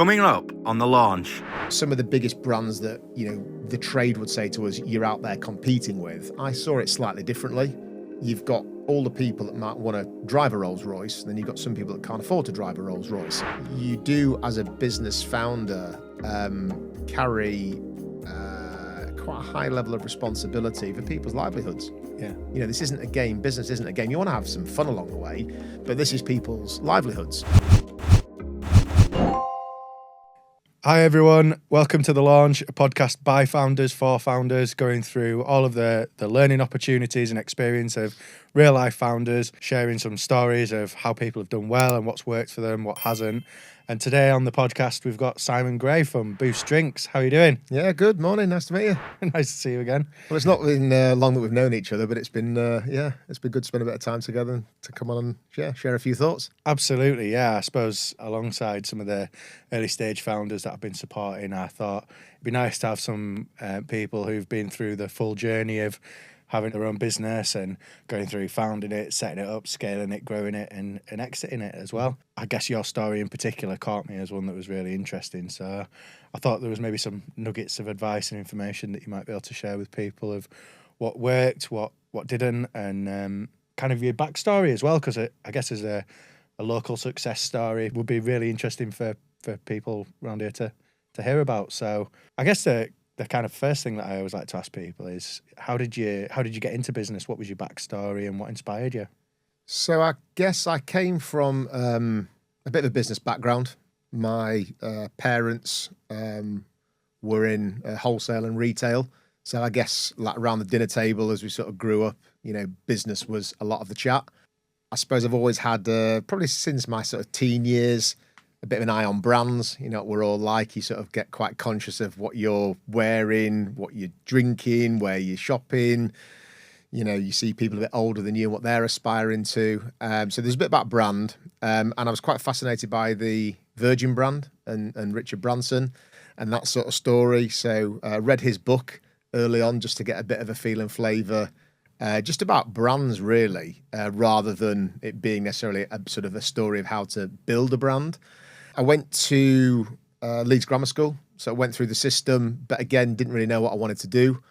Coming up on the launch. Some of the biggest brands that, the trade would say to us, you're out there competing with, I saw it slightly differently. You've got all the people that might want to drive a Rolls Royce, and then you've got some people that can't afford to drive a Rolls Royce. You do, as a business founder, carry quite a high level of responsibility for people's livelihoods. Yeah. This isn't a game. Business isn't a game. You want to have some fun along the way, but this is people's livelihoods. Hi everyone, welcome to The Launch, a podcast by founders for founders, going through all of the learning opportunities and experience of real life founders, sharing some stories of how people have done well and what's worked for them, what hasn't. And today on the podcast, we've got Simon Gray from Boost Drinks. How are you doing? Yeah, good morning. Nice to meet you. Nice to see you again. Well, it's not been long that we've known each other, but it's been good to spend a bit of time together and to come on and share a few thoughts. Absolutely, yeah. I suppose alongside some of the early stage founders that I've been supporting, I thought it'd be nice to have some people who've been through the full journey of having their own business and going through founding it, setting it up, scaling it, growing it and exiting it as well. I guess your story in particular caught me as one that was really interesting. So I thought there was maybe some nuggets of advice and information that you might be able to share with people of what worked, what didn't, and kind of your backstory as well, because I guess as a local success story would be really interesting for people around here to hear about. So I guess the kind of first thing that I always like to ask people is how did you get into business? What was your backstory and what inspired you? So I guess I came from a bit of a business background. My parents were in wholesale and retail. So I guess like around the dinner table as we sort of grew up, business was a lot of the chat. I suppose I've always had, probably since my sort of teen years, a bit of an eye on brands. What we're all like. You sort of get quite conscious of what you're wearing, what you're drinking, where you're shopping. You see people a bit older than you and what they're aspiring to. So there's a bit about brand. And I was quite fascinated by the Virgin brand and Richard Branson and that sort of story. So I read his book early on just to get a bit of a feel and flavour just about brands really, rather than it being necessarily a sort of a story of how to build a brand. I went to Leeds Grammar School, so I went through the system, but again, didn't really know what I wanted to do.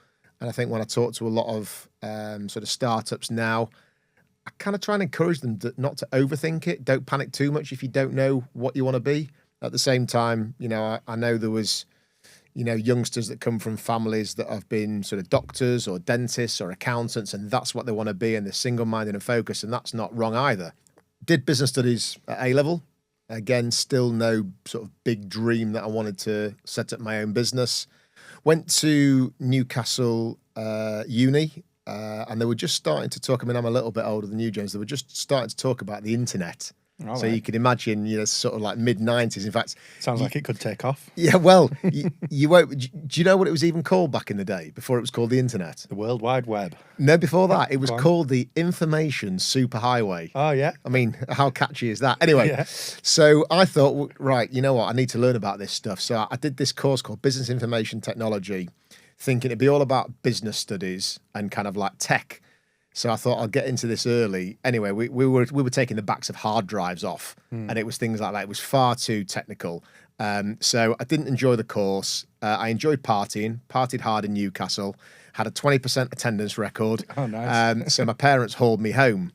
And I think when I talk to a lot of sort of startups now, I kind of try and encourage them not to overthink it. Don't panic too much if you don't know what you want to be. At the same time, I know there was, youngsters that come from families that have been sort of doctors or dentists or accountants, and that's what they want to be, and they're single-minded and focused, and that's not wrong either. Did business studies at A-level. Again, still no sort of big dream that I wanted to set up my own business. Went to Newcastle uni, and they were just starting to talk. I mean, I'm a little bit older than you, James. They were just starting to talk about the internet. All so right. you can imagine, sort of like mid-90s. In fact, Sounds like it could take off. Yeah, well, you won't. Do you know what it was even called back in the day before it was called the internet? The World Wide Web. No, before that, it was Go on. called the Information Superhighway. Oh, yeah. I mean, how catchy is that? Anyway, Yeah. So I thought, right, you know what? I need to learn about this stuff. So I did this course called Business Information Technology, thinking it'd be all about business studies and kind of like tech. So I thought I'll get into this early. Anyway, we were taking the backs of hard drives off, and it was things like that. It was far too technical. So I didn't enjoy the course. I enjoyed partied hard in Newcastle, had a 20% attendance record. Oh, nice. So my parents hauled me home.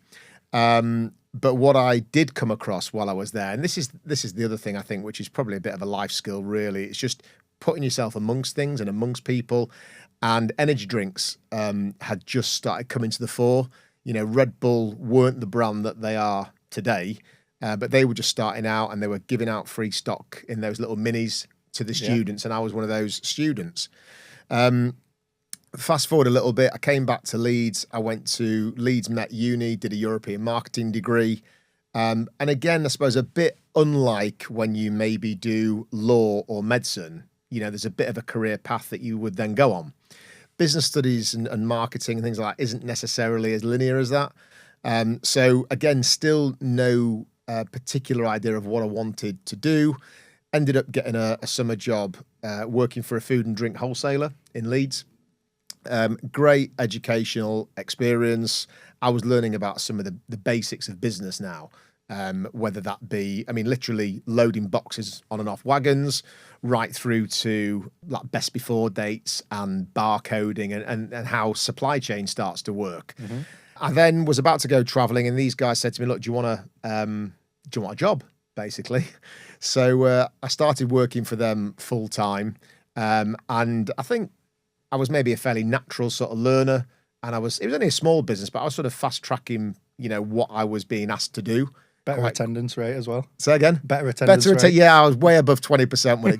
But what I did come across while I was there, and this is the other thing I think, which is probably a bit of a life skill really, it's just putting yourself amongst things and amongst people. And energy drinks had just started coming to the fore. Red Bull weren't the brand that they are today, but they were just starting out and they were giving out free stock in those little minis to the students. And I was one of those students. Fast forward a little bit, I came back to Leeds. I went to Leeds Met Uni, did a European marketing degree. And again, I suppose a bit unlike when you maybe do law or medicine, there's a bit of a career path that you would then go on. Business studies and marketing and things like that isn't necessarily as linear as that. So again, still no particular idea of what I wanted to do. Ended up getting a summer job working for a food and drink wholesaler in Leeds. Great educational experience. I was learning about some of the basics of business now. whether that be, I mean, literally loading boxes on and off wagons, right through to like best before dates and barcoding and how supply chain starts to work. I then was about to go traveling, and these guys said to me, "Look, do you want a job?" Basically, so I started working for them full time, and I think I was maybe a fairly natural sort of learner, and it was only a small business, but I was sort of fast tracking, what I was being asked to do. Better attendance rate as well. Say again? Better attendance rate. Yeah, I was way above 20% when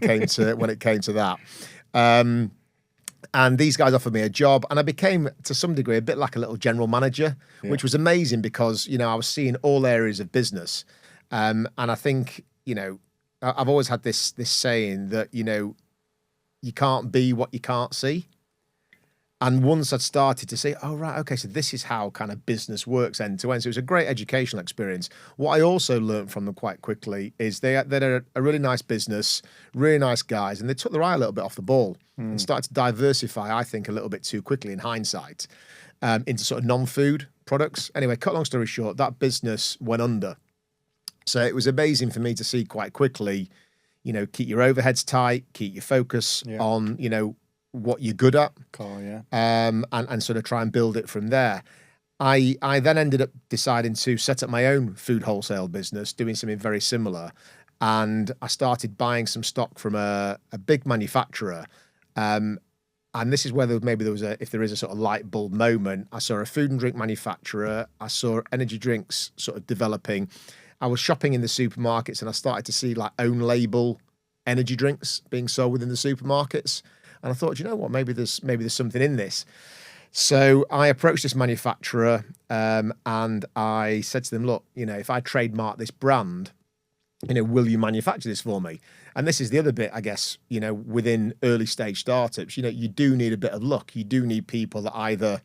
it came to that. And these guys offered me a job, and I became, to some degree, a bit like a little general manager, which was amazing because, I was seeing all areas of business. And I think, I've always had this saying that, you can't be what you can't see. And once I'd started to say, oh, right, okay, so this is how kind of business works end to end. So it was a great educational experience. What I also learned from them quite quickly is they're a really nice business, really nice guys, and they took their eye a little bit off the ball and started to diversify, I think, a little bit too quickly in hindsight, into sort of non-food products. Anyway, cut long story short, that business went under. So it was amazing for me to see quite quickly, keep your overheads tight, keep your focus on, what you're good at, and sort of try and build it from there. I then ended up deciding to set up my own food wholesale business, doing something very similar, and I started buying some stock from a big manufacturer. And this is where if there is a sort of light bulb moment. I saw a food and drink manufacturer. I saw energy drinks sort of developing. I was shopping in the supermarkets, and I started to see like own label energy drinks being sold within the supermarkets. And I thought, you know what, maybe there's something in this. So I approached this manufacturer, and I said to them, look, if I trademark this brand, will you manufacture this for me? And this is the other bit, I guess, within early stage startups, you do need a bit of luck. You do need people that either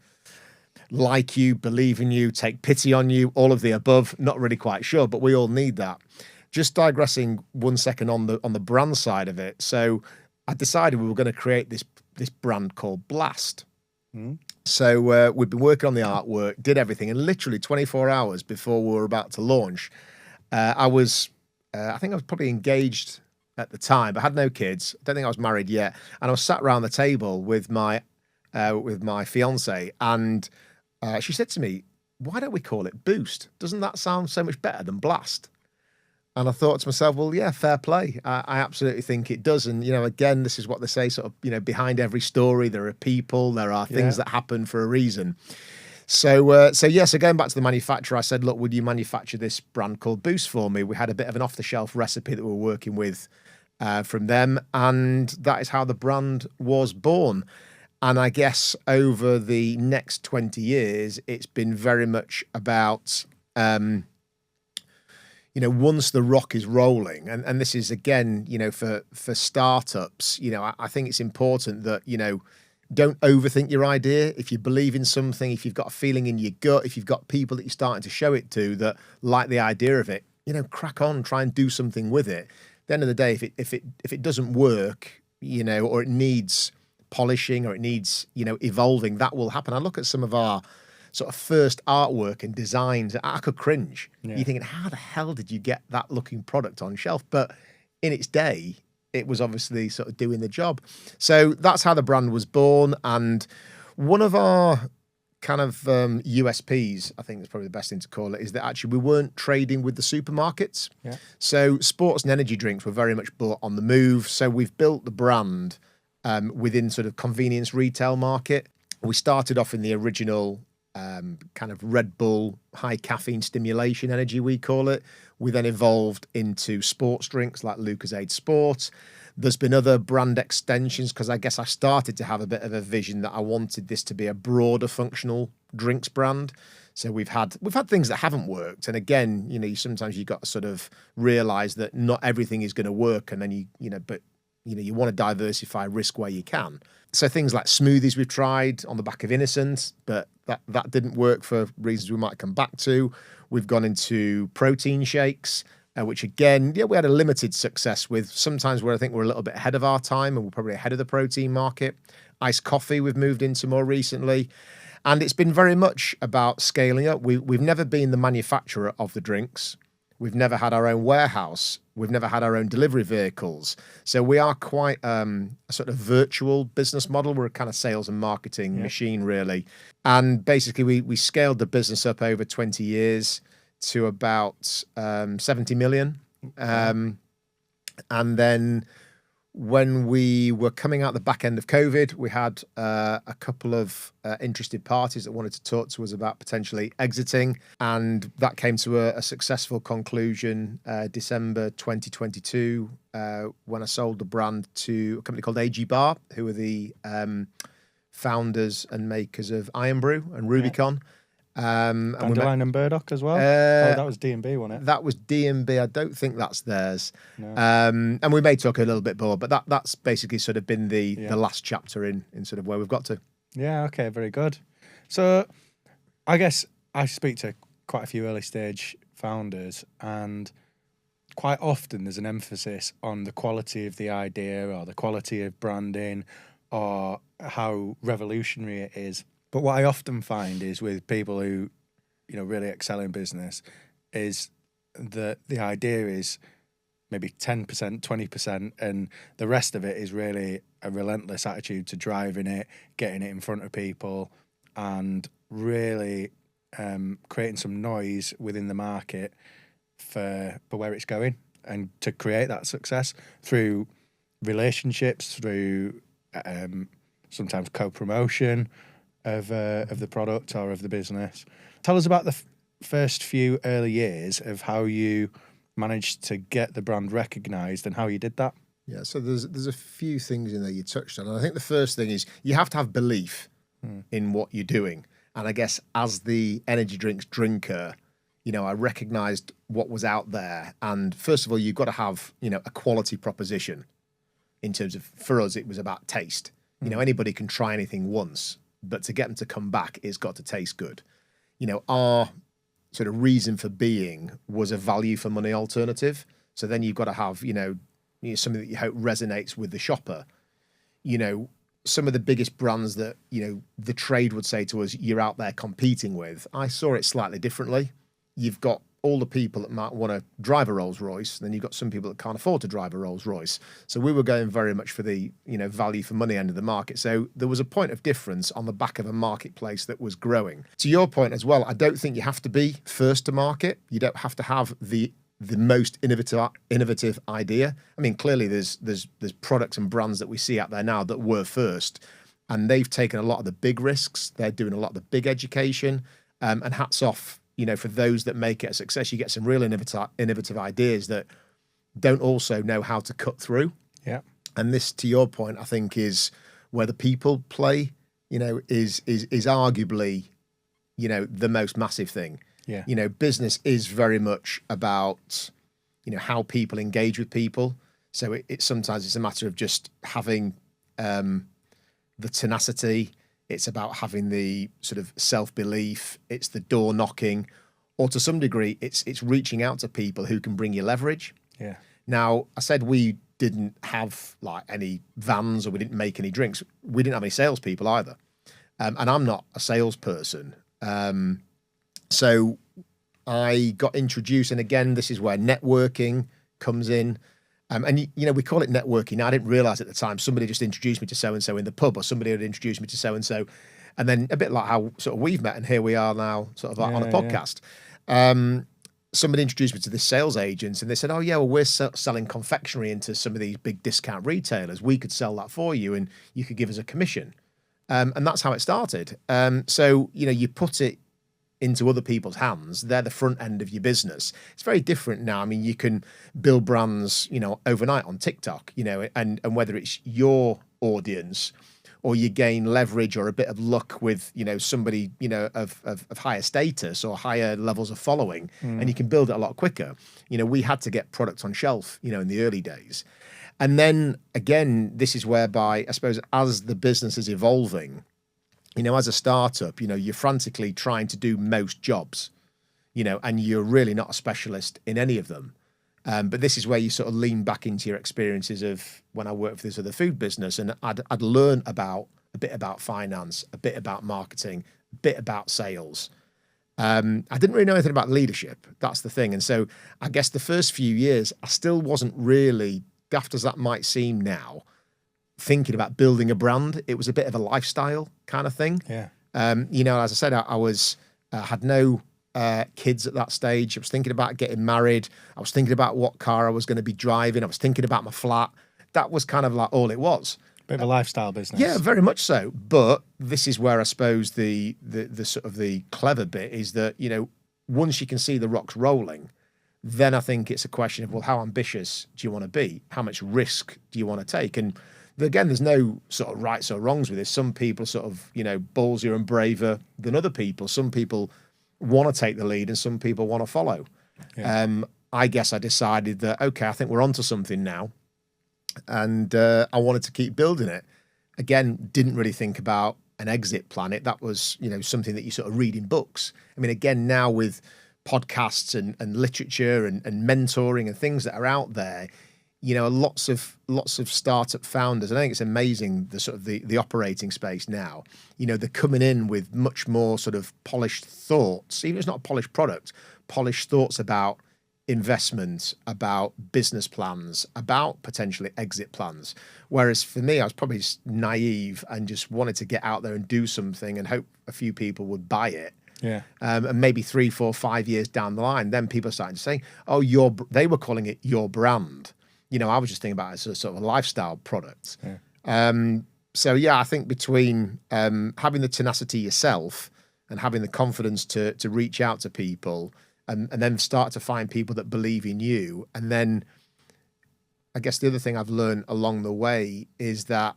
like you, believe in you, take pity on you, all of the above. Not really quite sure, but we all need that. Just digressing 1 second on the brand side of it. So I decided we were going to create this brand called Blast. So we'd been working on the artwork, did everything, and literally 24 hours before we were about to launch, I think I was probably engaged at the time, but had no kids. I don't think I was married yet, and I was sat around the table with my fiance, and she said to me, "Why don't we call it Boost? Doesn't that sound so much better than Blast?" And I thought to myself, well, yeah, fair play. I absolutely think it does. And, again, this is what they say, sort of, behind every story, there are people, there are things that happen for a reason. So going back to the manufacturer, I said, look, would you manufacture this brand called Boost for me? We had a bit of an off-the-shelf recipe that we were working with from them. And that is how the brand was born. And I guess over the next 20 years, it's been very much about... once the rock is rolling, and this is again, for startups, I think it's important that, don't overthink your idea. If you believe in something, if you've got a feeling in your gut, if you've got people that you're starting to show it to that like the idea of it, crack on, try and do something with it. At the end of the day, if it doesn't work, or it needs polishing or it needs, evolving, that will happen. I look at some of our sort of first artwork and designs, I could cringe. You're thinking, how the hell did you get that looking product on shelf? But in its day, it was obviously sort of doing the job. So that's how the brand was born. And one of our kind of USPs, I think that's probably the best thing to call it, is that actually we weren't trading with the supermarkets. So sports and energy drinks were very much bought on the move. So we've built the brand within sort of convenience retail market. We started off in the original kind of Red Bull high caffeine stimulation energy, we call it. We then evolved into sports drinks like Lucozade Sport. There's been other brand extensions because I guess I started to have a bit of a vision that I wanted this to be a broader functional drinks brand. So we've had things that haven't worked, and again, sometimes you got to sort of realize that not everything is going to work, and then you want to diversify risk where you can. So things like smoothies we've tried on the back of Innocent, but that didn't work for reasons we might come back to. We've gone into protein shakes, which again, we had a limited success with, sometimes where I think we're a little bit ahead of our time and we're probably ahead of the protein market. Iced coffee we've moved into more recently. And it's been very much about scaling up. We've never been the manufacturer of the drinks. We've never had our own warehouse. We've never had our own delivery vehicles. So we are quite a sort of virtual business model. We're a kind of sales and marketing machine, really. And basically, we scaled the business up over 20 years to about 70 million. And then when we were coming out the back end of COVID, we had a couple of interested parties that wanted to talk to us about potentially exiting. And that came to a successful conclusion December 2022 when I sold the brand to a company called AG Barr, who are the founders and makers of Irn-Bru and Rubicon. Dandelion and Burdock as well. That was D&B, wasn't it? That was D&B. I don't think that's theirs. No. And we may talk a little bit more, but that's basically sort of been the last chapter in sort of where we've got to. Yeah. Okay. Very good. So, I guess I speak to quite a few early stage founders, and quite often there's an emphasis on the quality of the idea or the quality of branding or how revolutionary it is. But what I often find is with people who, really excel in business, is that the idea is maybe 10%, 20%, and the rest of it is really a relentless attitude to driving it, getting it in front of people, and really creating some noise within the market for where it's going, and to create that success through relationships, through sometimes co-promotion of the product or of the business. Tell us about the first few early years of how you managed to get the brand recognised and how you did that. Yeah, so there's a few things in there you touched on. And I think the first thing is you have to have belief in what you're doing. And I guess as the energy drinks drinker, I recognised what was out there. And first of all, you've got to have, a quality proposition in terms of, for us, it was about taste. Anybody can try anything once, but to get them to come back, it's got to taste good. Our sort of reason for being was a value for money alternative. So then you've got to have, something that you hope resonates with the shopper. Some of the biggest brands that, the trade would say to us, you're out there competing with, I saw it slightly differently. You've got all the people that might want to drive a Rolls Royce, then you've got some people that can't afford to drive a Rolls Royce. So we were going very much for the, value for money end of the market. So there was a point of difference on the back of a marketplace that was growing. To your point as well, I don't think you have to be first to market. You don't have to have the most innovative idea. I mean, clearly there's products and brands that we see out there now that were first, and they've taken a lot of the big risks. They're doing a lot of the big education, and hats off, for those that make it a success. You get some real innovative ideas that don't also know how to cut through. Yeah. And this, to your point, I think is where the people play, is arguably, the most massive thing. Yeah. Business is very much about, how people engage with people. So it sometimes it's a matter of just having the tenacity. It's about having the sort of self-belief. It's the door knocking, or to some degree, it's reaching out to people who can bring you leverage. Yeah. Now, I said we didn't have like any vans or we didn't make any drinks. We didn't have any salespeople either. And I'm not a salesperson. So I got introduced, and again, this is where networking comes in. And we call it networking. Now, I didn't realize at the time, somebody just introduced me to so-and-so in the pub, or somebody had introduced me to so-and-so. And then a bit like how sort of we've met, and here we are now sort of on a podcast. Somebody introduced me to this sales agent, and they said, oh yeah, well, we're selling confectionery into some of these big discount retailers. We could sell that for you and you could give us a commission. And that's how it started. So, you put it into other people's hands. They're the front end of your business. It's very different now. I mean, you can build brands, overnight on TikTok, and whether it's your audience or you gain leverage or a bit of luck with, somebody, of higher status or higher levels of following, and you can build it a lot quicker. We had to get product on shelf, in the early days. And then again, this is whereby, I suppose, as the business is evolving, as a startup, you're frantically trying to do most jobs, and you're really not a specialist in any of them. But this is where you sort of lean back into your experiences of when I worked for this other food business, and I'd learn about a bit about finance, a bit about marketing, a bit about sales. I didn't really know anything about leadership. That's the thing. And so I guess the first few years, I still wasn't really, daft as that might seem now, thinking about building a brand. It was a bit of a lifestyle kind of thing. Yeah. You know, as I said, I was had no kids at that stage. I was thinking about getting married. I was thinking about what car I was going to be driving. I was thinking about my flat. That was kind of like all it was. Bit of a lifestyle business. Yeah, very much so. But this is where I suppose the sort of the clever bit is that, you know, once you can see the rocks rolling, then I think it's a question of, well, how ambitious do you want to be? How much risk do you want to take? And again, there's no sort of rights or wrongs with this. Some people sort of, you know, ballsier and braver than other people. Some people want to take the lead and some people want to follow. Yeah. I guess I decided that, okay, I think we're onto something now. And I wanted to keep building it. Again, didn't really think about an exit plan. That was, you know, something that you sort of read in books. I mean, again, now with podcasts and literature and mentoring and things that are out there, you know, lots of startup founders. And I think it's amazing the sort of the operating space now. You know, they're coming in with much more sort of polished thoughts, even if it's not a polished product, polished thoughts about investment, about business plans, about potentially exit plans. Whereas for me, I was probably just naive and just wanted to get out there and do something and hope a few people would buy it. Yeah. And maybe 3, 4, 5 years down the line, then people are starting to say, oh, they were calling it your brand. You know, I was just thinking about it as a sort of a lifestyle product. Yeah. So yeah, I think between having the tenacity yourself and having the confidence to reach out to people and then start to find people that believe in you. And then I guess the other thing I've learned along the way is that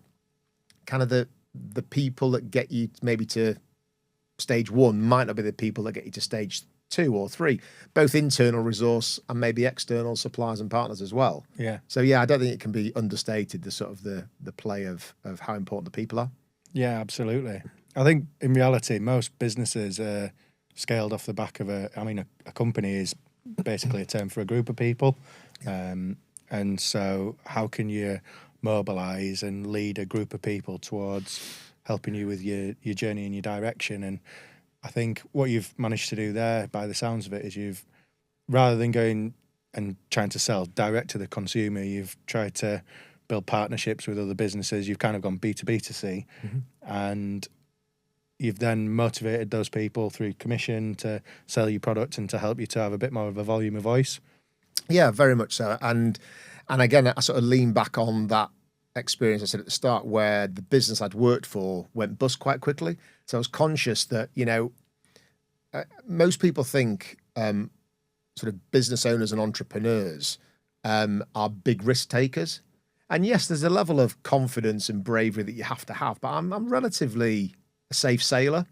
kind of the people that get you maybe to stage 1 might not be the people that get you to stage 2 or 3, both internal resource and maybe external suppliers and partners as well. Yeah. So yeah, I don't think it can be understated, the sort of the play of how important the people are. Yeah, absolutely. I think in reality, most businesses are scaled off the back of a company is basically a term for a group of people. And so how can you mobilize and lead a group of people towards helping you with your journey and your direction? And I think what you've managed to do there, by the sounds of it, is you've, rather than going and trying to sell direct to the consumer, you've tried to build partnerships with other businesses. You've kind of gone B2B2C, and you've then motivated those people through commission to sell your product and to help you to have a bit more of a volume of voice. Yeah, very much so. And again, I sort of lean back on that experience I said at the start, where the business I'd worked for went bust quite quickly. So I was conscious that, you know, most people think sort of business owners and entrepreneurs are big risk takers. And yes, there's a level of confidence and bravery that you have to have, but I'm relatively a safe sailor,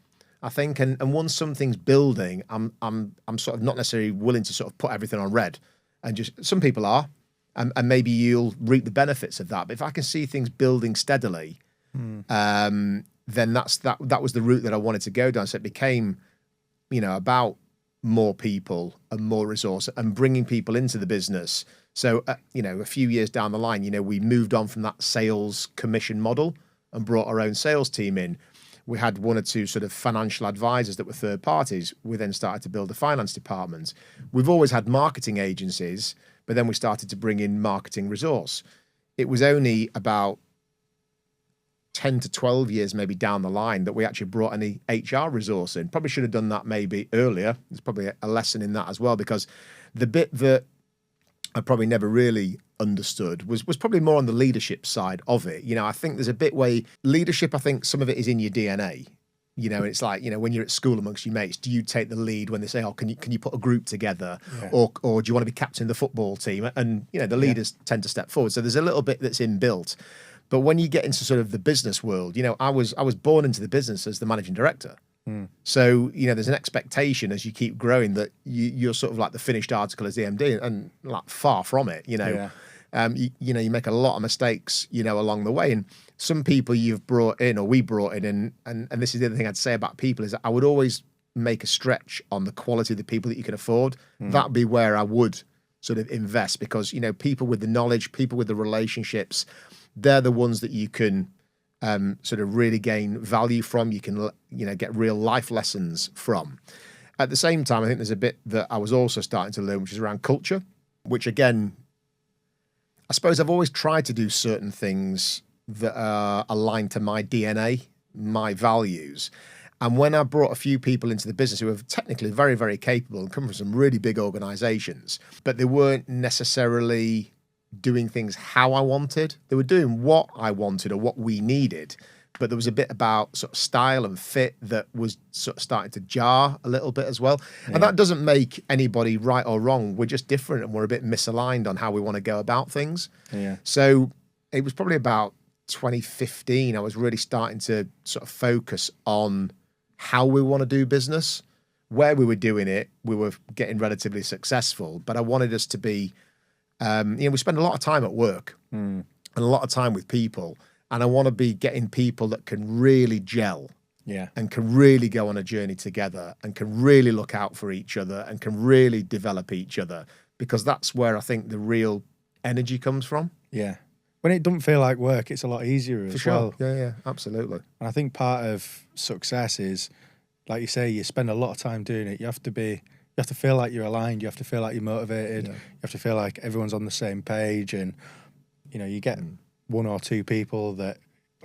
I think. And once something's building, I'm sort of not necessarily willing to sort of put everything on red. And just, some people are, and maybe you'll reap the benefits of that. But if I can see things building steadily, then that was the route that I wanted to go down. So it became, you know, about more people and more resource and bringing people into the business. So, you know, a few years down the line, you know, we moved on from that sales commission model and brought our own sales team in. We had 1 or 2 sort of financial advisors that were third parties. We then started to build a finance department. We've always had marketing agencies, but then we started to bring in marketing resource. It was only about 10 to 12 years maybe down the line that we actually brought any HR resource in. Probably should have done that maybe earlier. There's probably a lesson in that as well, because the bit that I probably never really understood was probably more on the leadership side of it. You know, I think there's a bit where leadership, I think some of it is in your DNA. You know, it's like, you know, when you're at school amongst your mates, do you take the lead when they say, oh, can you put a group together? Yeah. Or do you want to be captain of the football team? And, you know, the leaders tend to step forward. So there's a little bit that's inbuilt. But when you get into sort of the business world, you know, I was born into the business as the managing director. So, you know, there's an expectation as you keep growing that you're sort of like the finished article as the MD, and like far from it, you know. You know, you make a lot of mistakes, you know, along the way. And some people you've brought in, or we brought in, and this is the other thing I'd say about people, is that I would always make a stretch on the quality of the people that you can afford. That'd be where I would sort of invest, because, you know, people with the knowledge, people with the relationships, they're the ones that you can sort of really gain value from. You can, you know, get real life lessons from. At the same time, I think there's a bit that I was also starting to learn, which is around culture, which again, I suppose I've always tried to do certain things that are aligned to my DNA, my values. And when I brought a few people into the business who were technically very, very capable and come from some really big organizations, but they weren't necessarily doing things how I wanted. They were doing what I wanted or what we needed. But there was a bit about sort of style and fit that was sort of starting to jar a little bit as well. Yeah. And that doesn't make anybody right or wrong. We're just different and we're a bit misaligned on how we want to go about things. Yeah. So it was probably about 2015, I was really starting to sort of focus on how we want to do business. Where we were doing it, we were getting relatively successful, but I wanted us to be, we spend a lot of time at work and a lot of time with people. And I want to be getting people that can really gel and can really go on a journey together and can really look out for each other and can really develop each other, because that's where I think the real energy comes from. Yeah. When it doesn't feel like work, it's a lot easier as well. Yeah, absolutely. And I think part of success is, like you say, you spend a lot of time doing it. You have to feel like you're aligned. You have to feel like you're motivated. Yeah. You have to feel like everyone's on the same page. And, you get one or two people that,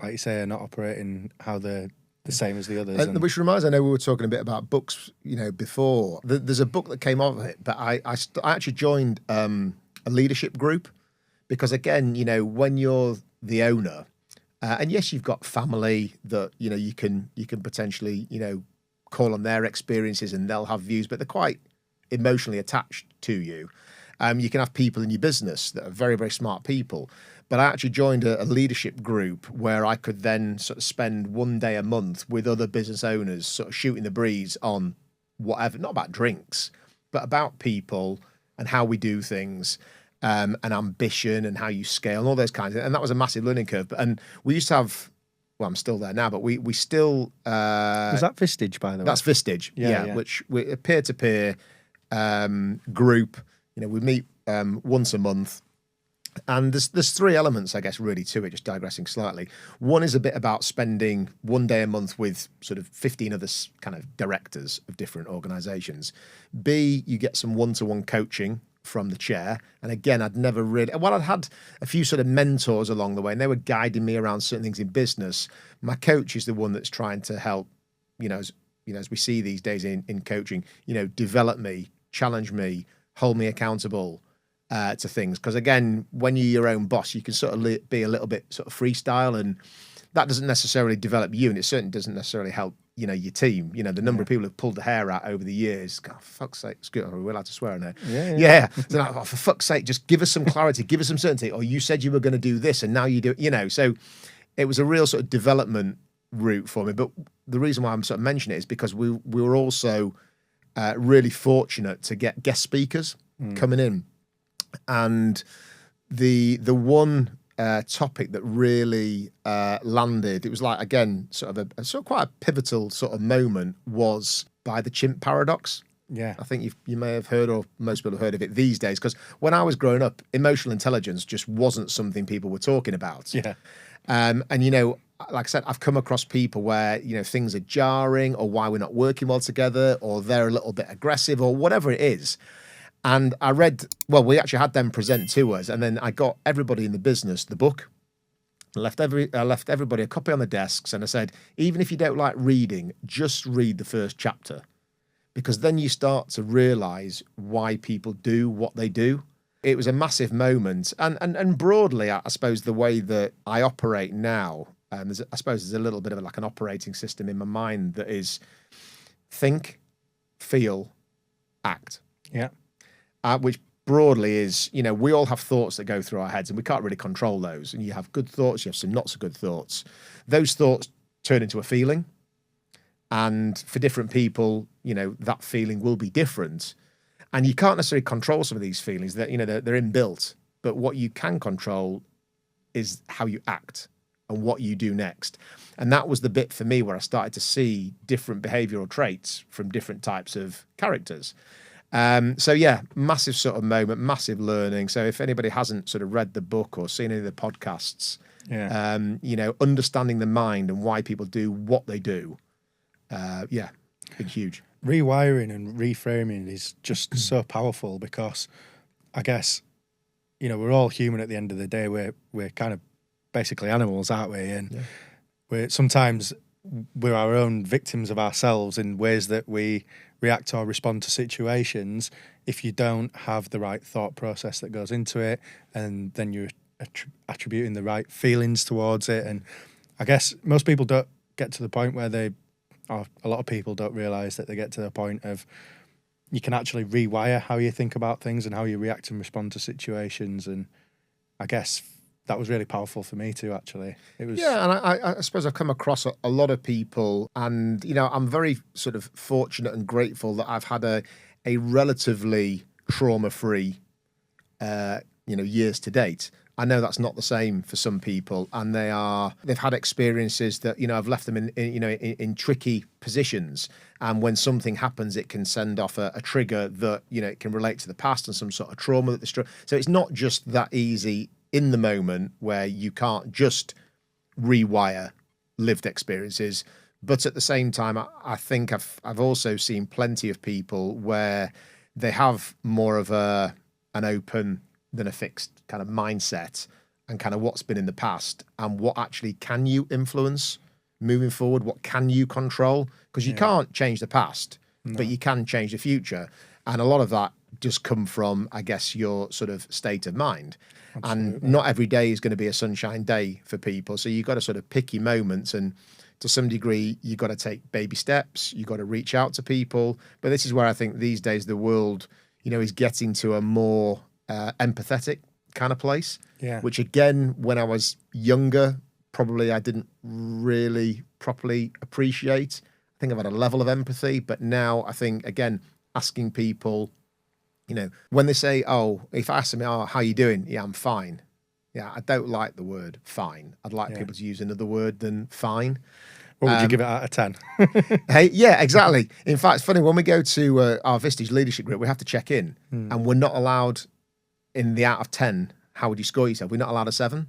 like you say, are not operating how they're the same as the others. And which reminds, I know we were talking a bit about books, before. There's a book that came off of it, but I actually joined a leadership group because, again, when you're the owner, and yes, you've got family that, you can potentially, call on their experiences and they'll have views, but they're quite emotionally attached to you. You can have people in your business that are very, very smart people. But I actually joined a leadership group where I could then sort of spend one day a month with other business owners, sort of shooting the breeze on whatever, not about drinks, but about people and how we do things, and ambition and how you scale and all those kinds of, and that was a massive learning curve. And we used to have, well, I'm still there now, but we still... was that Vistage, by the way? That's Vistage, yeah. Which we're a peer-to-peer group. We meet once a month. And there's three elements, I guess, really to it, just digressing slightly. One is a bit about spending one day a month with sort of 15 other kind of directors of different organizations. B, you get some one-to-one coaching from the chair. And again, I'd never really, well, I'd had a few sort of mentors along the way and they were guiding me around certain things in business. My coach is the one that's trying to help, as we see these days in coaching, develop me, challenge me, hold me accountable to things. Because again, when you're your own boss, you can sort of be a little bit sort of freestyle, and that doesn't necessarily develop you, and it certainly doesn't necessarily help your team. The number of people who've pulled the hair out over the years. God, for fuck's sake, we're allowed to swear on it. Yeah. So like, for fuck's sake, just give us some clarity, give us some certainty. Or you said you were going to do this, and now you do. So it was a real sort of development route for me. But the reason why I'm sort of mentioning it is because we were also really fortunate to get guest speakers coming in. And the one topic that really landed, it was like, again, sort of quite a pivotal sort of moment, was by the Chimp Paradox. Yeah. I think you may have heard, or most people have heard of it these days, because when I was growing up, emotional intelligence just wasn't something people were talking about. Yeah. And, like I said, I've come across people where, things are jarring, or why we're not working well together, or they're a little bit aggressive, or whatever it is. And I we actually had them present to us, and then I got everybody in the business the book. I left everybody a copy on the desks, and I said, even if you don't like reading, just read the first chapter, because then you start to realise why people do what they do. It was a massive moment, and broadly, I suppose the way that I operate now, there's a little bit of like an operating system in my mind that is think, feel, act. Yeah. Which broadly is, we all have thoughts that go through our heads and we can't really control those. And you have good thoughts, you have some not so good thoughts. Those thoughts turn into a feeling. And for different people, that feeling will be different. And you can't necessarily control some of these feelings that, they're inbuilt. But what you can control is how you act and what you do next. And that was the bit for me where I started to see different behavioral traits from different types of characters. So yeah, massive sort of moment, massive learning. So if anybody hasn't sort of read the book or seen any of the podcasts, understanding the mind and why people do what they do, been huge. rewiring and reframing is just so powerful, because I guess, you know, we're all human at the end of the day. We're kind of basically animals, aren't we? And we're our own victims of ourselves in ways that we react or respond to situations if you don't have the right thought process that goes into it, and then you're attributing the right feelings towards it. And I guess most people don't get to the point where or a lot of people don't realise that they get to the point of you can actually rewire how you think about things and how you react and respond to situations. And I guess that was really powerful for me too, actually. It was. Yeah, and I suppose I've come across a lot of people, and, you know, I'm very sort of fortunate and grateful that I've had a relatively trauma-free, years to date. I know that's not the same for some people, and they've had experiences that, you know, have left them in tricky positions. And when something happens, it can send off a trigger that, you know, it can relate to the past and some sort of trauma that so it's not just that easy in the moment where you can't just rewire lived experiences. But at the same time, I think I've also seen plenty of people where they have more of an open than a fixed kind of mindset, and kind of what's been in the past and what actually can you influence moving forward, what can you control, because you can't change the past, but you can change the future. And a lot of that just come from, I guess, your sort of state of mind. Absolutely. And not every day is going to be a sunshine day for people, so you've got to sort of pick your moments, and to some degree you've got to take baby steps, you've got to reach out to people. But this is where I think these days the world, you know, is getting to a more empathetic kind of place, which again, when I was younger, probably I didn't really properly appreciate. I think I've had a level of empathy, but now I think, again, asking people, you know, when they say, oh, if I ask them, oh, how you doing? Yeah, I'm fine. Yeah, I don't like the word fine. I'd like people to use another word than fine. What would you give it out of 10? Hey, yeah, exactly. In fact, it's funny, when we go to our Vistage leadership group, we have to check in, and we're not allowed, in the out of 10, how would you score yourself? We're not allowed a 7.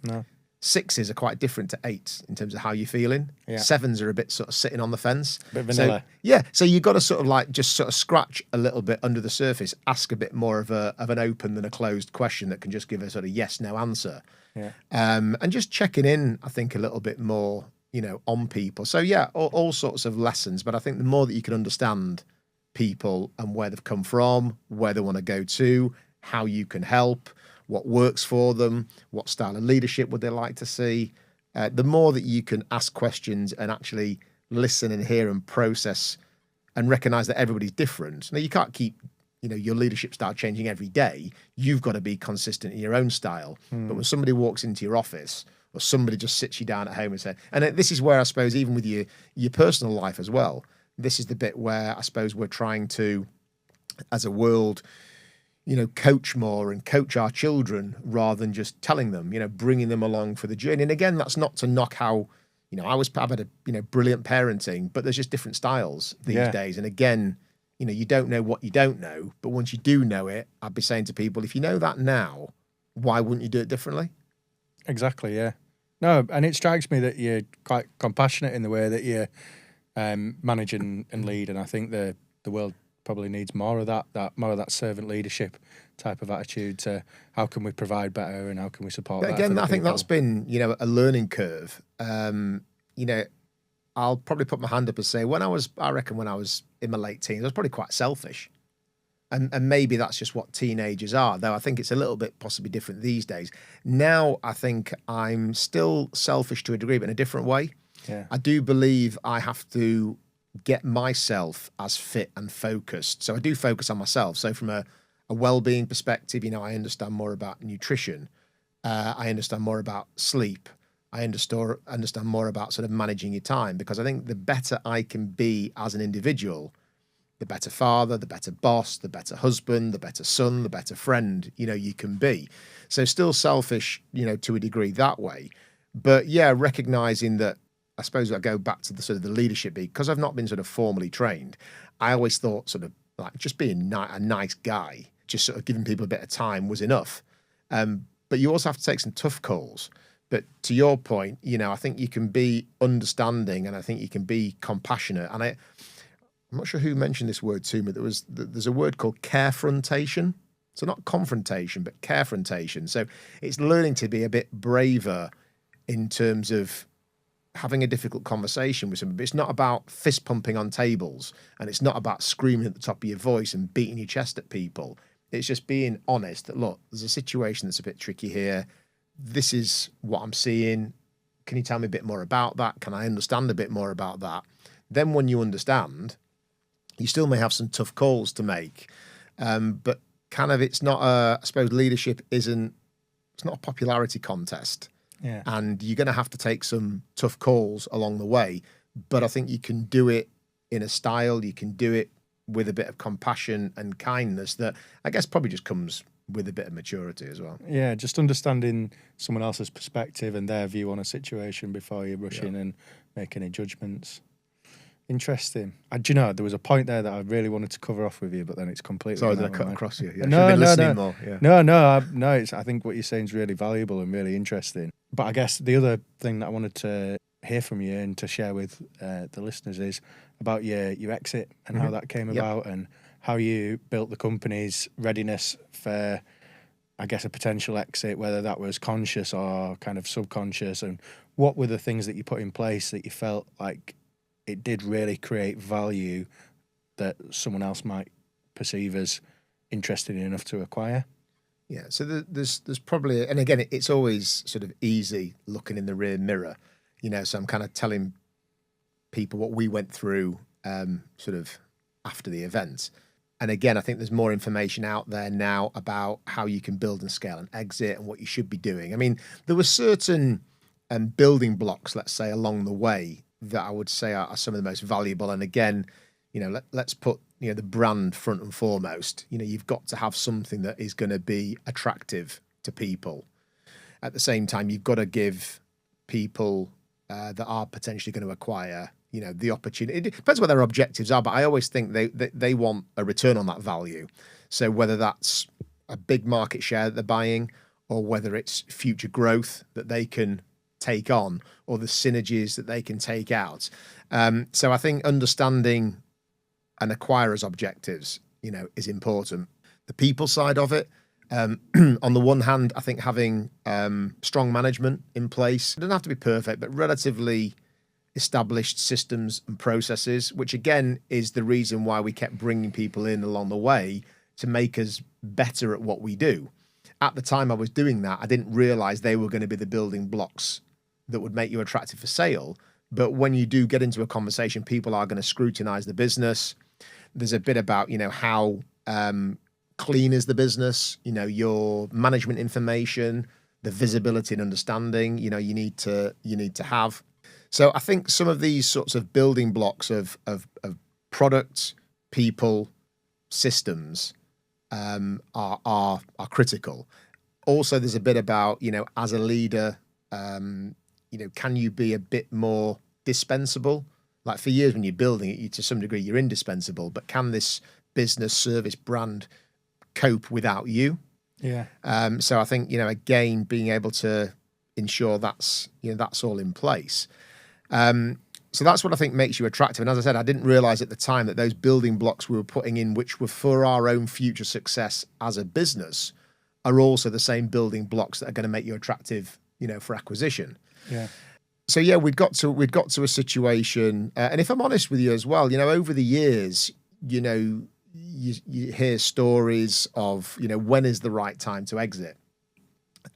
No. 6s are quite different to 8s in terms of how you're feeling. Yeah. 7s are a bit sort of sitting on the fence. Bit vanilla. So you've got to sort of like just sort of scratch a little bit under the surface, ask a bit more of an open than a closed question that can just give a sort of yes, no answer. Yeah. And just checking in, I think, a little bit more, you know, on people. So yeah, all sorts of lessons. But I think the more that you can understand people and where they've come from, where they want to go to, how you can help, what works for them, what style of leadership would they like to see. The more that you can ask questions and actually listen and hear and process and recognize that everybody's different. Now, you can't keep, you know, your leadership style changing every day. You've got to be consistent in your own style. But when somebody walks into your office, or somebody just sits you down at home and says, and this is where I suppose even with your personal life as well, this is the bit where I suppose we're trying to, as a world, you know, coach more and coach our children rather than just telling them, you know, bringing them along for the journey. And again, that's not to knock how, you know, I've had a, you know, brilliant parenting, but there's just different styles these days. And again, you know, you don't know what you don't know, but once you do know it, I'd be saying to people, if you know that now, why wouldn't you do it differently? Exactly, yeah. No, and it strikes me that you're quite compassionate in the way that you manage and lead, and I think the world probably needs more of that servant leadership type of attitude to how can we provide better and how can we support but that. Again, I think that's been, you know, a learning curve. You know, I'll probably put my hand up and say I reckon when I was in my late teens, I was probably quite selfish. And maybe that's just what teenagers are, though I think it's a little bit possibly different these days. Now, I think I'm still selfish to a degree, but in a different way. Yeah. I do believe I have to get myself as fit and focused. So I do focus on myself. So from a well-being perspective, you know, I understand more about nutrition. I understand more about sleep. I understand more about sort of managing your time, because I think the better I can be as an individual, the better father, the better boss, the better husband, the better son, the better friend, you know, you can be. So still selfish, you know, to a degree that way. But yeah, recognizing that, I suppose I go back to the sort of the leadership beat, because I've not been sort of formally trained. I always thought sort of like just being a nice guy, just sort of giving people a bit of time was enough. But you also have to take some tough calls. But to your point, you know, I think you can be understanding and I think you can be compassionate. And I'm not sure who mentioned this word to me. There's a word called carefrontation. So not confrontation, but carefrontation. So it's learning to be a bit braver in terms of having a difficult conversation with somebody. But it's not about fist pumping on tables, and it's not about screaming at the top of your voice and beating your chest at people. It's just being honest that, look, there's a situation that's a bit tricky here. This is what I'm seeing. Can you tell me a bit more about that? Can I understand a bit more about that? Then when you understand, you still may have some tough calls to make. But kind of it's not I suppose leadership it's not a popularity contest. Yeah. And you're going to have to take some tough calls along the way. But I think you can do it in a style, you can do it with a bit of compassion and kindness that I guess probably just comes with a bit of maturity as well. Yeah, just understanding someone else's perspective and their view on a situation before you rush in and make any judgments. Interesting. Do you know, there was a point there that I really wanted to cover off with you, but then it's completely... Sorry, did I cut across you? Yeah, No, more. Yeah. No. I think what you're saying is really valuable and really interesting. But I guess the other thing that I wanted to hear from you and to share with the listeners is about your exit and how that came about and how you built the company's readiness for, I guess, a potential exit, whether that was conscious or kind of subconscious, and what were the things that you put in place that you felt like it did really create value that someone else might perceive as interesting enough to acquire? Yeah, so there's probably, and again, it's always sort of easy looking in the rear mirror, so I'm kind of telling people what we went through sort of after the event. And again, I think there's more information out there now about how you can build and scale an exit and what you should be doing. I mean, there were certain building blocks, let's say, along the way that I would say are some of the most valuable. And again, let's put the brand front and foremost. You've got to have something that is going to be attractive to people. At the same time, you've got to give people that are potentially going to acquire, the opportunity. It depends what their objectives are, but I always think they want a return on that value. So whether that's a big market share that they're buying, or whether it's future growth that they can take on, or the synergies that they can take out. So I think understanding an acquirer's objectives, is important. The people side of it, on the one hand, I think having strong management in place, it doesn't have to be perfect, but relatively established systems and processes, which again is the reason why we kept bringing people in along the way to make us better at what we do. At the time I was doing that, I didn't realize they were going to be the building blocks that would make you attractive for sale. But when you do get into a conversation, people are going to scrutinize the business. There's a bit about, how clean is the business, your management information, the visibility and understanding, you need to have. So I think some of these sorts of building blocks of products, people, systems are critical. Also, there's a bit about, as a leader, can you be a bit more dispensable? Like for years when you're building it, to some degree, you're indispensable, but can this business, service, brand cope without you? Yeah. So I think, again, being able to ensure that's all in place. So that's what I think makes you attractive. And as I said, I didn't realize at the time that those building blocks we were putting in, which were for our own future success as a business, are also the same building blocks that are going to make you attractive, for acquisition. Yeah. So yeah, we'd got to a situation, and if I'm honest with you as well, over the years, you hear stories of, when is the right time to exit.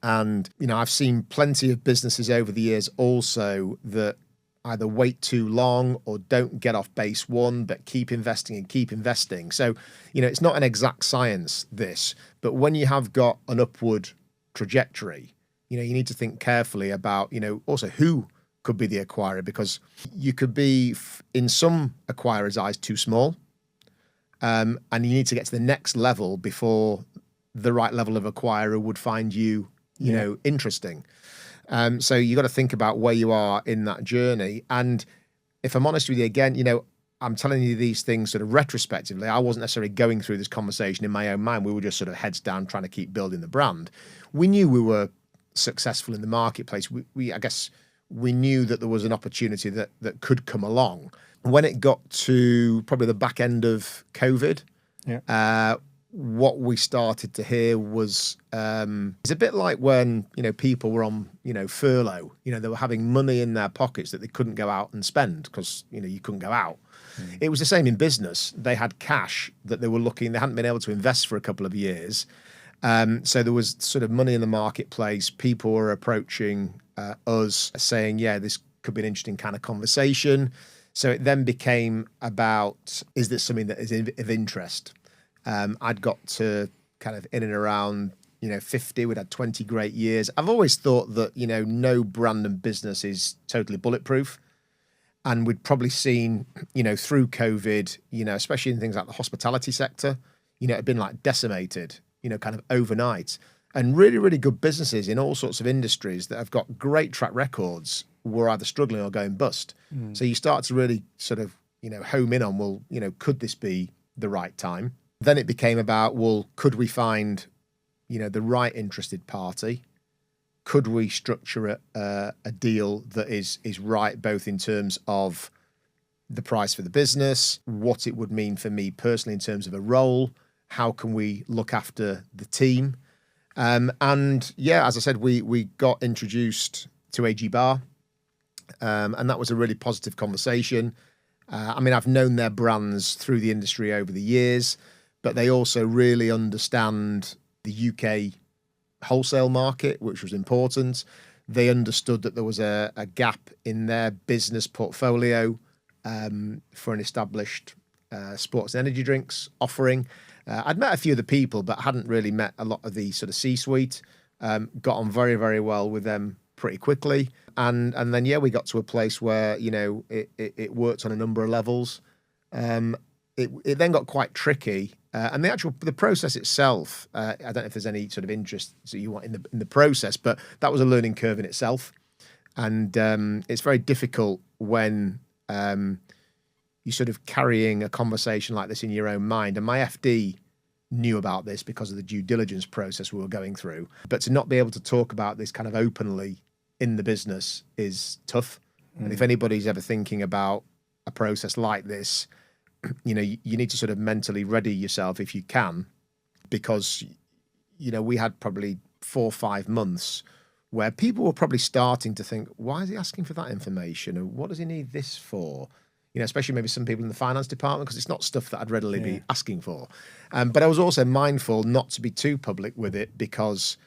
And, I've seen plenty of businesses over the years also that either wait too long or don't get off base one, but keep investing. So, it's not an exact science, this, but when you have got an upward trajectory, you need to think carefully about, also who could be the acquirer, because you could be, in some acquirers' eyes, too small. And you need to get to the next level before the right level of acquirer would find you, interesting. So you got to think about where you are in that journey. And if I'm honest with you, again, I'm telling you these things sort of retrospectively. I wasn't necessarily going through this conversation in my own mind. We were just sort of heads down trying to keep building the brand. We knew we were successful in the marketplace. I guess we knew that there was an opportunity that could come along. When it got to probably the back end of COVID, what we started to hear was it's a bit like when people were on furlough. They were having money in their pockets that they couldn't go out and spend because you couldn't go out. It was the same in business. They had cash that they were looking. They hadn't been able to invest for a couple of years, so there was sort of money in the marketplace. People were approaching us saying, "Yeah, this could be an interesting kind of conversation." So it then became about, is this something that is of interest? I'd got to kind of in and around, 50. We'd had 20 great years. I've always thought that, no brand and business is totally bulletproof. And we'd probably seen, through COVID, especially in things like the hospitality sector, it had been like decimated, kind of overnight. And really, really good businesses in all sorts of industries that have got great track records were either struggling or going bust. So you start to really sort of, home in on, well, could this be the right time? Then it became about, well, could we find, the right interested party? Could we structure a deal that is right, both in terms of the price for the business, what it would mean for me personally in terms of a role, how can we look after the team? And yeah, as I said, we got introduced to AG Barr, and that was a really positive conversation. I mean, I've known their brands through the industry over the years, but they also really understand the UK wholesale market, which was important. They understood that there was a gap in their business portfolio for an established sports and energy drinks offering. I'd met a few of the people, but hadn't really met a lot of the sort of C-suite. Got on very, very well with them pretty quickly. And then, yeah, we got to a place where, it worked on a number of levels. It then got quite tricky. And the process itself, I don't know if there's any sort of interest that you want in the process, but that was a learning curve in itself. And it's very difficult when you're sort of carrying a conversation like this in your own mind. And my FD knew about this because of the due diligence process we were going through. But to not be able to talk about this kind of openly in the business is tough. And if anybody's ever thinking about a process like this, you need to sort of mentally ready yourself if you can, because, we had probably 4 or 5 months where people were probably starting to think, why is he asking for that information? And what does he need this for? Especially maybe some people in the finance department, because it's not stuff that I'd readily be asking for. But I was also mindful not to be too public with it because,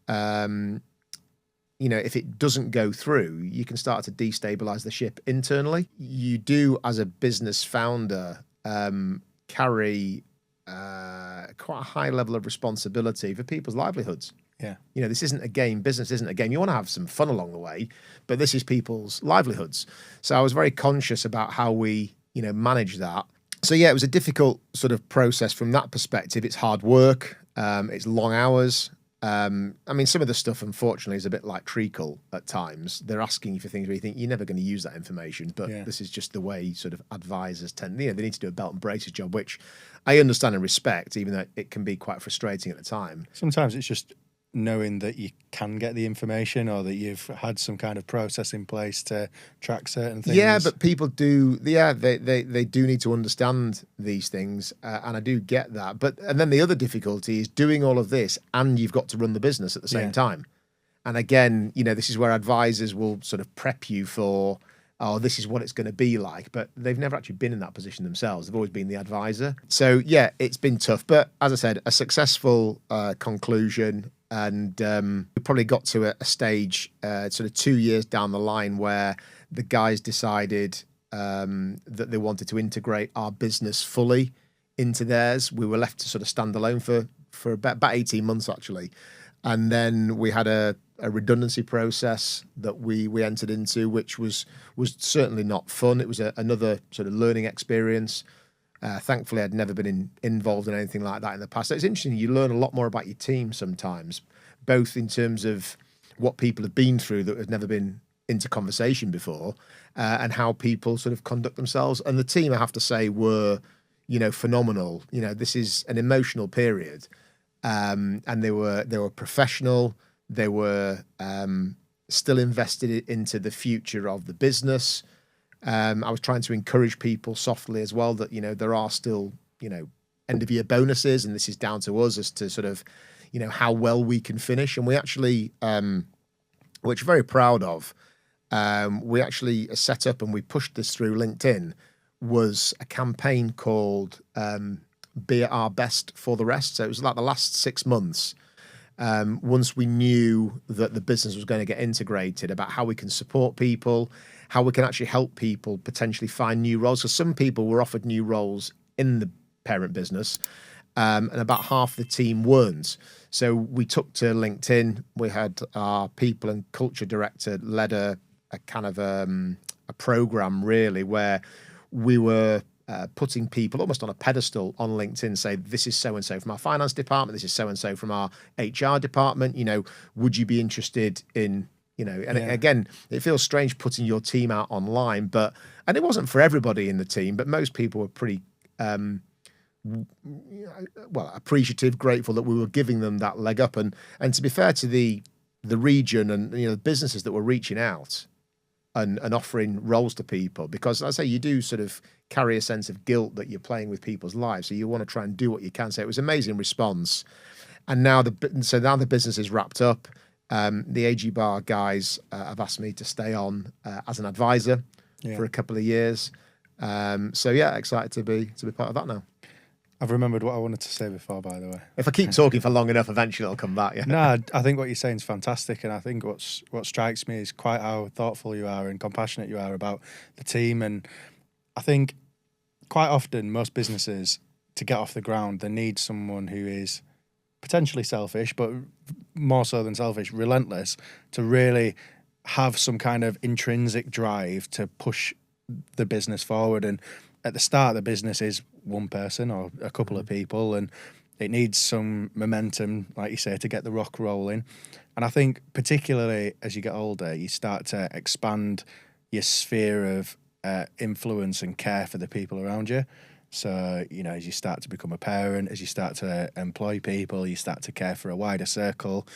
if it doesn't go through, you can start to destabilize the ship internally. You do, as a business founder, carry quite a high level of responsibility for people's livelihoods. Yeah. This isn't a game. Business isn't a game. You want to have some fun along the way, but this is people's livelihoods. So I was very conscious about how we, manage that. So yeah, it was a difficult sort of process from that perspective. It's hard work. It's long hours. I mean, some of the stuff, unfortunately, is a bit like treacle at times. They're asking you for things where you think you're never going to use that information, but this is just the way sort of advisors tend. They need to do a belt and braces job, which I understand and respect, even though it can be quite frustrating at the time. Sometimes it's just knowing that you can get the information, or that you've had some kind of process in place to track certain things. Yeah, but people do. Yeah, they do need to understand these things, and I do get that. And then the other difficulty is doing all of this, and you've got to run the business at the same time. And again, this is where advisors will sort of prep you for, oh, this is what it's going to be like, but they've never actually been in that position themselves. They've always been the advisor. So yeah, it's been tough, but as I said, a successful conclusion. And we probably got to a stage sort of 2 years down the line where the guys decided that they wanted to integrate our business fully into theirs. We were left to sort of stand alone for about 18 months, actually. And then we had a redundancy process that we entered into, which was certainly not fun. It was another sort of learning experience. Thankfully, I'd never been involved in anything like that in the past. So it's interesting. You learn a lot more about your team sometimes, both in terms of what people have been through that have never been into conversation before, and how people sort of conduct themselves. And the team, I have to say, were, phenomenal. This is an emotional period, and they were professional. They were still invested into the future of the business. I was trying to encourage people softly as well that, there are still, end of year bonuses, and this is down to us as to sort of, how well we can finish. And we actually, which we're very proud of, we actually set up and we pushed this through LinkedIn, was a campaign called Be at Our Best for the Rest. So it was like the last 6 months, once we knew that the business was going to get integrated, about how we can support people, how we can actually help people potentially find new roles. So some people were offered new roles in the parent business, and about half the team weren't. So we took to LinkedIn. We had our people and culture director led a kind of a program, really, where we were putting people almost on a pedestal on LinkedIn, say, this is so-and-so from our finance department, this is so-and-so from our HR department, would you be interested in, again, it feels strange putting your team out online, and it wasn't for everybody in the team, but most people were pretty, appreciative, grateful that we were giving them that leg up. And to be fair to the region and, the businesses that were reaching out and offering roles to people, because as I say, you do sort of carry a sense of guilt that you're playing with people's lives. So you want to try and do what you can. So it was an amazing response. And now the business is wrapped up. The AG Barr guys have asked me to stay on as an advisor for a couple of years. Excited to be part of that now. I've remembered what I wanted to say before, by the way. If I keep talking for long enough, eventually it'll come back. Yeah. No, I think what you're saying is fantastic, and I think what strikes me is quite how thoughtful you are and compassionate you are about the team. And I think quite often most businesses, to get off the ground, they need someone who is potentially selfish, but more so than selfish, relentless, to really have some kind of intrinsic drive to push the business forward. And at the start, the business is one person or a couple of people, and it needs some momentum, like you say, to get the rock rolling. And I think particularly as you get older, you start to expand your sphere of influence and care for the people around you. So, as you start to become a parent, as you start to employ people, you start to care for a wider circle.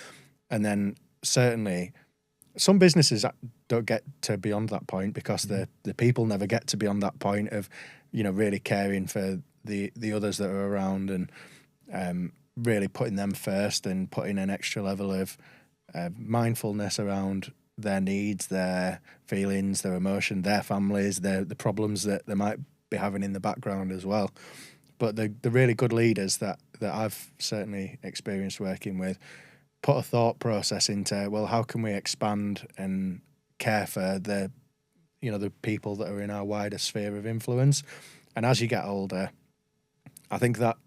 And then certainly some businesses don't get to beyond that point because the people never get to beyond that point of, really caring for the others that are around and really putting them first and putting an extra level of mindfulness around their needs, their feelings, their emotion, their families, the problems that they might be having in the background as well. But the really good leaders that I've certainly experienced working with put a thought process into, well, how can we expand and care for the people that are in our wider sphere of influence? And as you get older, I think that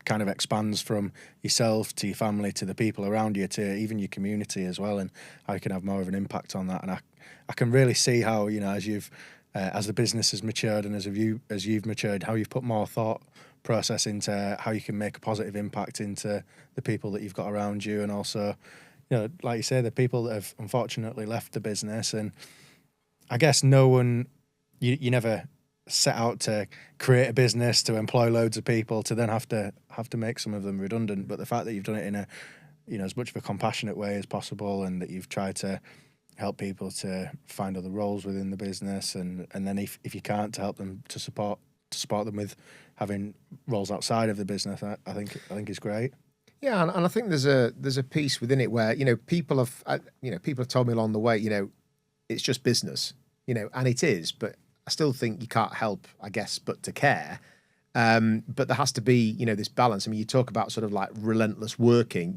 kind of expands from yourself to your family to the people around you to even your community as well, and how you can have more of an impact on that. And I can really see how, as you've as the business has matured and as you've matured, how you've put more thought process into how you can make a positive impact into the people that you've got around you. And also, like you say, the people that have unfortunately left the business. And I guess no one, you never set out to create a business to employ loads of people to then have to make some of them redundant. But the fact that you've done it in a, as much of a compassionate way as possible, and that you've tried to help people to find other roles within the business, and then if you can't, to help them to support them with having roles outside of the business, I think is great. Yeah, and I think there's a piece within it where people have told me along the way, it's just business, and it is, but I still think you can't help, I guess, but to care. But there has to be, this balance. I mean, you talk about sort of like relentless working,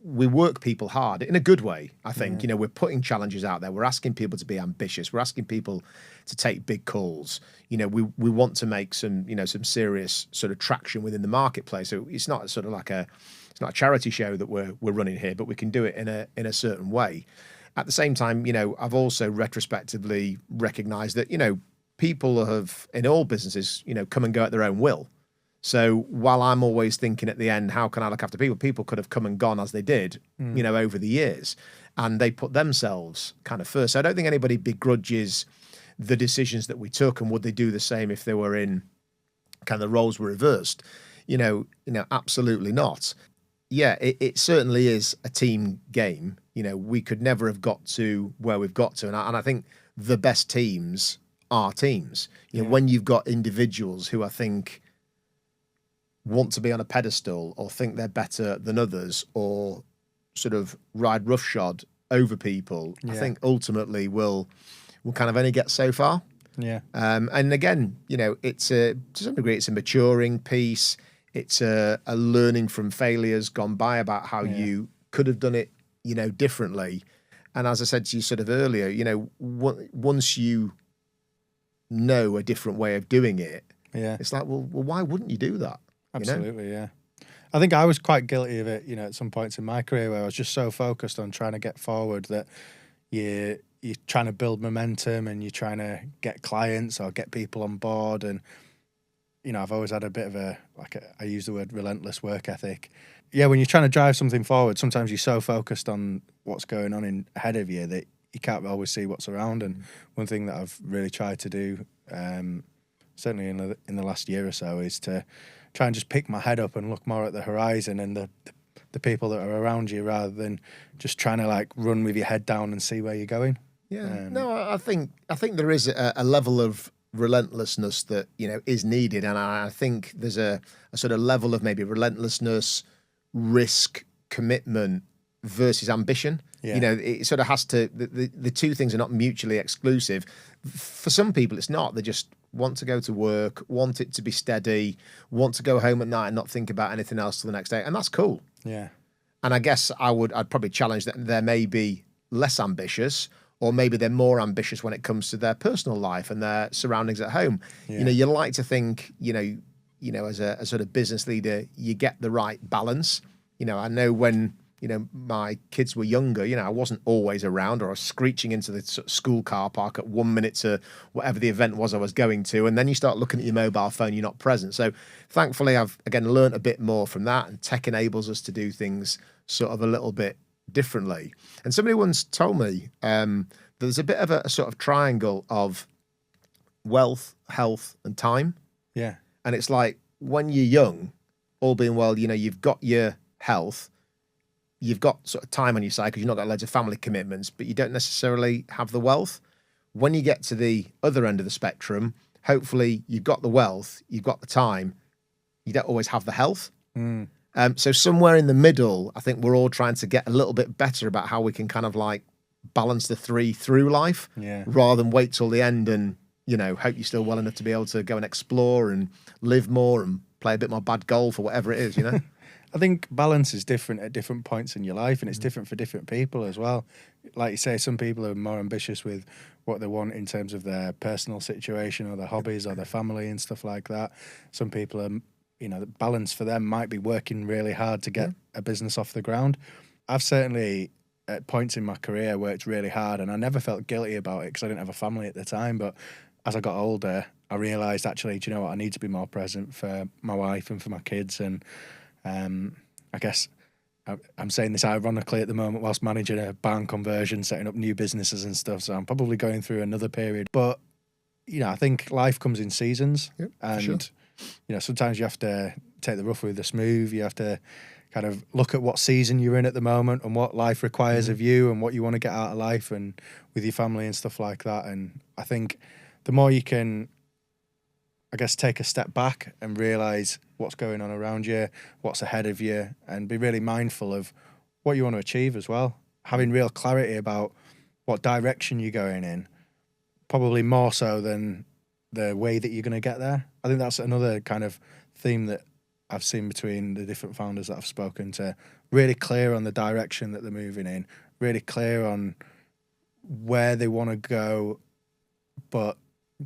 we work people hard in a good way. I think, we're putting challenges out there. We're asking people to be ambitious. We're asking people to take big calls. We want to make some, some serious sort of traction within the marketplace. So it's not sort of like it's not a charity show that we're running here, but we can do it in a certain way. At the same time, I've also retrospectively recognized that, people have, in all businesses, come and go at their own will. So while I'm always thinking at the end, how can I look after people? People could have come and gone as they did, over the years, and they put themselves kind of first. So I don't think anybody begrudges the decisions that we took, and would they do the same if they were in kind of the roles were reversed? Absolutely not. Yeah, it certainly is a team game. We could never have got to where we've got to, and I think the best teams are teams. You know, when you've got individuals who I think want to be on a pedestal or think they're better than others or sort of ride roughshod over people, I think ultimately will kind of only get so far. Yeah. And again, you know, it's to some degree, it's a maturing piece. It's a learning from failures gone by about how you could have done it, you know, differently. And as I said to you sort of earlier, you know, once you know a different way of doing it, it's like, well, why wouldn't you do that? Absolutely, you know? yeah. I think I was quite guilty of it, you know, at some points in my career where I was just so focused on trying to get forward that you're trying to build momentum and you're trying to get clients or get people on board. And, you know, I've always had a bit of I use the word relentless work ethic. Yeah, when you're trying to drive something forward, sometimes you're so focused on what's going on ahead of you that you can't always see what's around. And one thing that I've really tried to do, certainly in the last year or so, is to try and just pick my head up and look more at the horizon and the people that are around you, rather than just trying to like run with your head down and see where you're going. Yeah, no, I think there is a level of relentlessness that, you know, is needed, and I think there's a sort of level of maybe relentlessness, risk, commitment versus ambition. Yeah. You know, it sort of has to. The two things are not mutually exclusive. For some people, it's not. They just want to go to work, want it to be steady, want to go home at night and not think about anything else till the next day, and that's cool. Yeah. And I guess I'd probably challenge that there may be less ambitious, or maybe they're more ambitious when it comes to their personal life and their surroundings at home. Yeah. You know, you like to think, you know, as a sort of business leader, you get the right balance. You know, I know when, you know, my kids were younger, you know, I wasn't always around, or I was screeching into the sort of school car park at 1 minute to whatever the event was I was going to. And then you start looking at your mobile phone, you're not present. So thankfully, I've, again, learned a bit more from that, and tech enables us to do things sort of a little bit differently. And somebody once told me there's a bit of a sort of triangle of wealth, health, and time. Yeah. And it's like, when you're young, all being well, you know, you've got your health, you've got sort of time on your side because you've not got loads of family commitments, but you don't necessarily have the wealth. When you get to the other end of the spectrum, hopefully you've got the wealth, you've got the time, you don't always have the health. So somewhere in the middle, I think we're all trying to get a little bit better about how we can kind of like balance the three through life, rather than wait till the end and, you know, hope you're still well enough to be able to go and explore and live more and play a bit more bad golf or whatever it is, you know? I think balance is different at different points in your life, and it's different for different people as well. Like you say, some people are more ambitious with what they want in terms of their personal situation or their hobbies or their family and stuff like that. Some people are, you know, the balance for them might be working really hard to get a business off the ground. I've certainly, at points in my career, worked really hard, and I never felt guilty about it because I didn't have a family at the time. But as I got older, I realised, actually, do you know what? I need to be more present for my wife and for my kids. And I guess I'm saying this ironically at the moment whilst managing a barn conversion, setting up new businesses and stuff. So I'm probably going through another period. But, you know, I think life comes in seasons. And, sure. you know, sometimes you have to take the rough with the smooth. You have to kind of look at what season you're in at the moment and what life requires of you and what you want to get out of life and with your family and stuff like that. And I think the more you can, I guess, take a step back and realise what's going on around you, what's ahead of you, and be really mindful of what you want to achieve as well. Having real clarity about what direction you're going in, probably more so than the way that you're going to get there. I think that's another kind of theme that I've seen between the different founders that I've spoken to. Really clear on the direction that they're moving in, really clear on where they want to go, but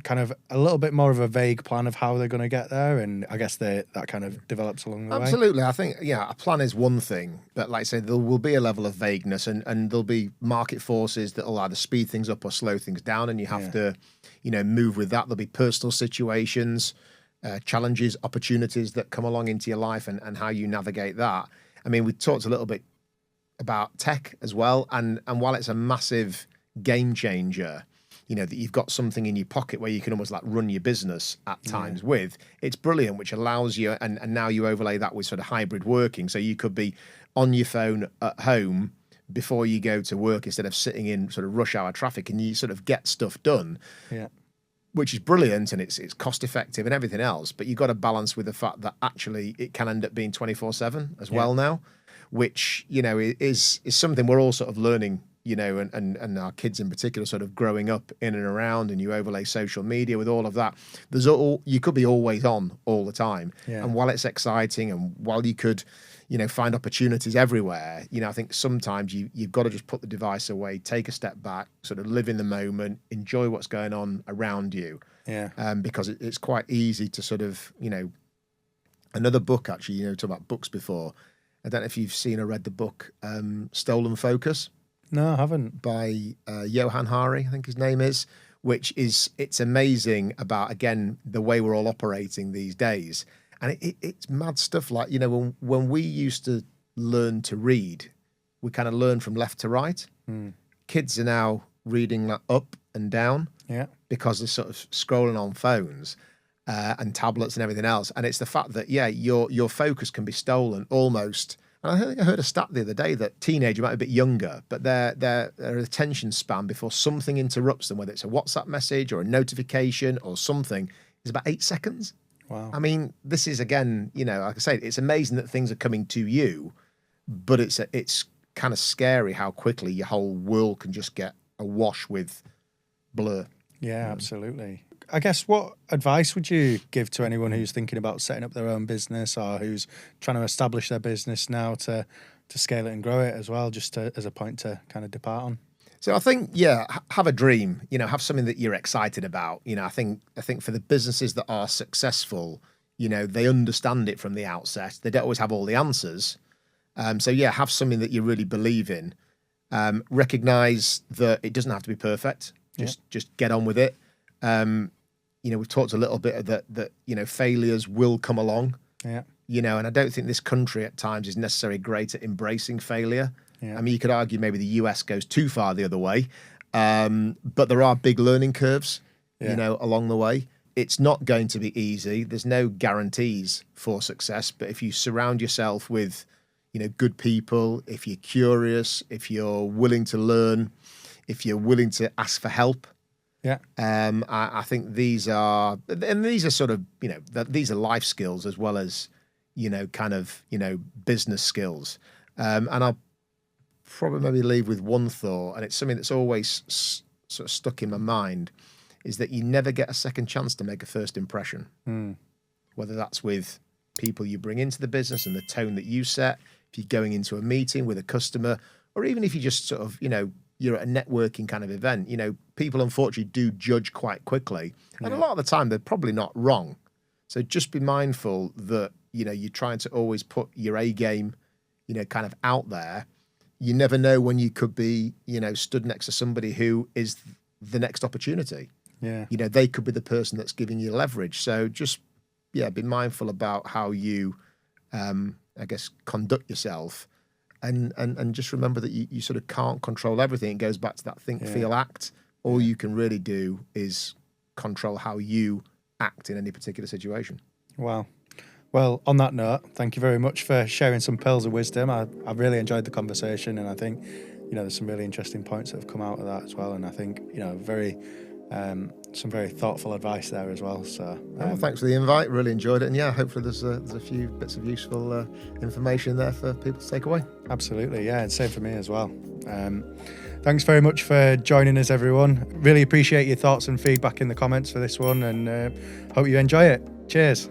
kind of a little bit more of a vague plan of how they're going to get there, and I guess that kind of develops along the way. Absolutely. I think, yeah, a plan is one thing, but like I say, there will be a level of vagueness, and there'll be market forces that will either speed things up or slow things down, and you have to, you know, move with that. There'll be personal situations, challenges, opportunities that come along into your life, and how you navigate that. I mean, we talked a little bit about tech as well, and while it's a massive game changer, you know, that you've got something in your pocket where you can almost like run your business at times with, it's brilliant, which allows you, and now you overlay that with sort of hybrid working. So you could be on your phone at home, before you go to work instead of sitting in sort of rush hour traffic, and you sort of get stuff done, Yeah. which is brilliant, and it's cost effective and everything else. But you've got to balance with the fact that actually it can end up being 24/7 as well now, which, you know, is something we're all sort of learning, you know, and our kids in particular sort of growing up in and around, and you overlay social media with all of that. You could be always on all the time. Yeah. And while it's exciting, and while you could, you know, find opportunities everywhere, you know, I think sometimes you've got to just put the device away, take a step back, sort of live in the moment, enjoy what's going on around you. Yeah. Because it's quite easy to sort of, you know, another book actually, you know, talk about books before. I don't know if you've seen or read the book Stolen Focus. No, I haven't. By Johan Hari, I think his name is, it's amazing about, again, the way we're all operating these days. And it's mad stuff. Like, you know, when we used to learn to read, we kind of learn from left to right. Kids are now reading like up and down, because they're sort of scrolling on phones and tablets and everything else. And it's the fact that, your focus can be stolen almost. And I heard a stat the other day that teenagers might be a bit younger, but their attention span before something interrupts them, whether it's a WhatsApp message or a notification or something, is about 8 seconds. Wow. I mean, this is, again, you know, like I say, it's amazing that things are coming to you, but it's kind of scary how quickly your whole world can just get awash with blur. Yeah, absolutely. I guess, what advice would you give to anyone who's thinking about setting up their own business, or who's trying to establish their business now to scale it and grow it as well, just as a point to kind of depart on? So I think, have a dream, you know, have something that you're excited about. You know, I think for the businesses that are successful, you know, they understand it from the outset. They don't always have all the answers. So have something that you really believe in. Recognize that it doesn't have to be perfect. Just get on with it. You know, we've talked a little bit that you know, failures will come along. Yeah. You know, and I don't think this country at times is necessarily great at embracing failure. Yeah. I mean, you could argue maybe the US goes too far the other way, but there are big learning curves, you know, along the way. It's not going to be easy. There's no guarantees for success, but if you surround yourself with, you know, good people, if you're curious, if you're willing to learn, if you're willing to ask for help, I think these are sort of, you know, these are life skills as well as, you know, kind of, you know, business skills. And I'll probably maybe leave with one thought, and it's something that's always sort of stuck in my mind, is that you never get a second chance to make a first impression. Whether that's with people you bring into the business and the tone that you set, if you're going into a meeting with a customer, or even if you just sort of, you know, you're at a networking kind of event, you know, people unfortunately do judge quite quickly. And a lot of the time they're probably not wrong. So just be mindful that, you know, you're trying to always put your A game, you know, kind of out there. You never know when you could be, you know, stood next to somebody who is the next opportunity. Yeah. You know, they could be the person that's giving you leverage. So just, be mindful about how you, I guess, conduct yourself. And just remember that you sort of can't control everything. It goes back to that think, feel, act. All you can really do is control how you act in any particular situation. Wow. Well, on that note, thank you very much for sharing some pearls of wisdom. I've really enjoyed the conversation, and I think, you know, there's some really interesting points that have come out of that as well. And I think, you know, some very thoughtful advice there as well. So, well, thanks for the invite. Really enjoyed it, and hopefully there's a few bits of useful information there for people to take away. Absolutely, and same for me as well. Thanks very much for joining us, everyone. Really appreciate your thoughts and feedback in the comments for this one, and hope you enjoy it. Cheers.